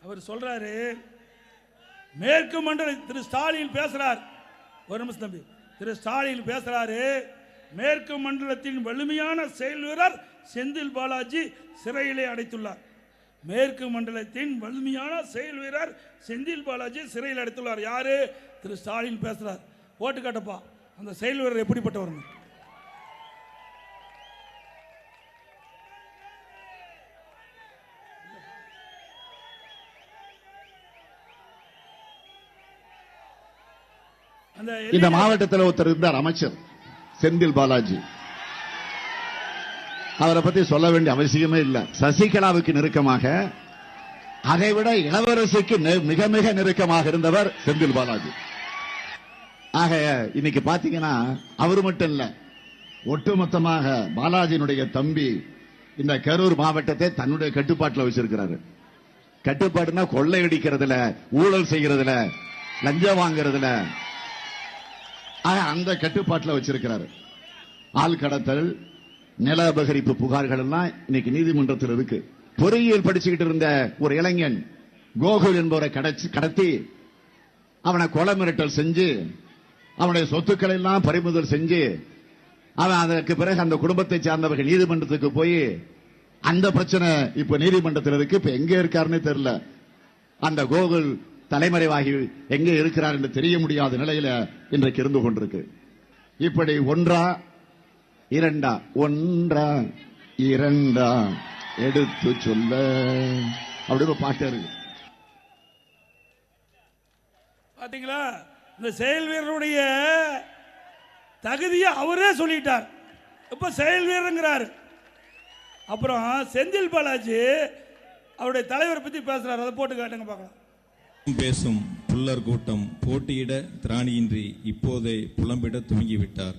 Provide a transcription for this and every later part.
அவர் சொல்றாரு, மேற்கு மண்டல திரு ஸ்டாலின் பேசுறார். ஒரு நிமிஷம் தம்பி. திரு ஸ்டாலின் பேசுறாரு, மேற்கு மண்டலத்தின் வலிமையான செயல் வீரர் செந்தில் பாலாஜி சிறையிலே அடைத்துள்ளார். மேற்கு மண்டலத்தின் வலிமையான செயல் வீரர் செந்தில் பாலாஜி சிறையில் அடைத்துள்ளார். யாரு? திரு ஸ்டாலின் பேசுறார். போட்டு காட்டப்பா அந்த செயல் வீரர் எப்படிப்பட்டவர். இந்த மாவட்டத்தில் ஒருத்தர் இருந்தார், அமைச்சர் செந்தில் பாலாஜி. அவரை பத்தி சொல்ல வேண்டிய அவசியமே இல்லை. சசிகலாவுக்கு நெருக்கமாக, அதைவிட இளவரசிக்கு மிக மிக நெருக்கமாக இருந்தவர் செந்தில் பாலாஜி. ஆக இன்னைக்கு பாத்தீங்கன்னா அவரு மட்டும் இல்ல, ஒட்டுமொத்தமாக பாலாஜியினுடைய தம்பி இந்த கரூர் மாவட்டத்தை தன்னுடைய கட்டுப்பாட்டில் வச்சிருக்கிறாரு. கட்டுப்பாடுனா கொள்ளையடிக்கிறதுல, ஊழல் செய்யறதுல, லஞ்சம் வாங்குறதுல, அந்த கட்டுப்பாட்டில் வச்சிருக்கிறாரு. ஆள் கடத்தல், நில அபகரிப்பு புகார்கள் எல்லாம் இன்னைக்கு நீதிமன்றத்தில் இருக்கு. பொறியியல் படிச்சுக்கிட்டு இருந்த ஒரு இளைஞன் கோகுல் என்பவரை கடத்தி அவனை கொலை மிரட்டல் செஞ்சு அவனுடைய சொத்துக்களை எல்லாம் பறிமுதல் செஞ்சு அவன் அதற்கு பிறகு அந்த குடும்பத்தை சார்ந்தவர்கள் நீதிமன்றத்துக்கு போய் அந்த பிரச்சனை இப்ப நீதிமன்றத்தில் இருக்கு. இப்ப எங்க இருக்காருன்னு தெரியல. அந்த கோகுல் தலைமறைவாகி எங்கே இருக்கிறார் என்று தெரிய முடியாத நிலையில இன்றைக்கு இருந்து கொண்டிருக்கு. இப்படி ஒன்றா இரண்டா, ஒன்றா இரண்டா எடுத்து சொல்ல அப்படின்னு பாட்டு இருக்கு. பாத்தீங்களா? இந்த செயல் வீரருடைய தகுதியை அவரே சொல்லிட்டார். இப்ப செயல் வீரங்கிறார். அப்புறம் செந்தில் பாலாஜி அவருடைய தலைவரை பத்தி பேசுறாரு. அதை போட்டு காட்டுங்க பார்க்கலாம். பேசும் புல்லர் கூட்டம் போட்டியிட திராணியின்றி இப்போதே புலம்பிட துவங்கிவிட்டார்.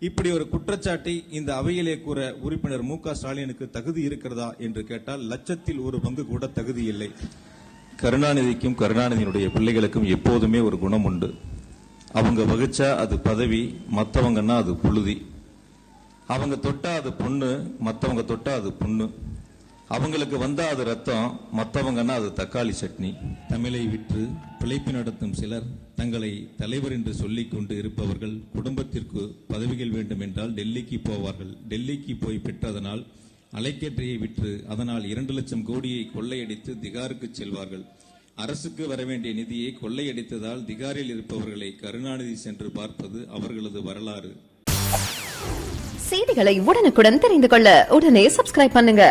இப்படி ஒரு குற்றச்சாட்டை இந்த அவையிலே கூற உறுப்பினர் மு.க. ஸ்டாலினுக்கு தகுதி இருக்கிறதா என்று கேட்டால் லட்சத்தில் ஒரு பங்கு கூட தகுதி இல்லை. கருணாநிதிக்கும் கருணாநிதியினுடைய பிள்ளைகளுக்கும் எப்போதுமே ஒரு குணம் உண்டு. அவங்க வகிச்சா அது பதவி, மற்றவங்கன்னா அது புழுதி. அவங்க தொட்டா அது பொண்ணு, மற்றவங்க தொட்டா அது புண்ணு. அவங்களுக்கு வந்தா அது ரத்தம், மற்றவங்கன்னா அது தக்காளி சட்னி. தமிழை விற்று பிழைப்பு நடத்தும் சிலர் தங்களை தலைவர் என்று சொல்லிக் கொண்டு இருப்பவர்கள் குடும்பத்திற்கு பதவிகள் வேண்டும் என்றால் டெல்லிக்கு போவார்கள். டெல்லிக்கு போய் பெற்றதனால் அலைக்கற்றையை விற்று அதனால் 2 லட்சம் கோடியை கொள்ளையடித்து திகாருக்கு செல்வார்கள். அரசுக்கு வர வேண்டிய நிதியை கொள்ளையடித்ததால் திகாரில் இருப்பவர்களை கருணாநிதி சென்று பார்ப்பது அவர்களது வரலாறு. செய்திகளை உடனுக்குடன் தெரிந்து கொள்ள உடனே சப்ஸ்கிரைப் பண்ணுங்க.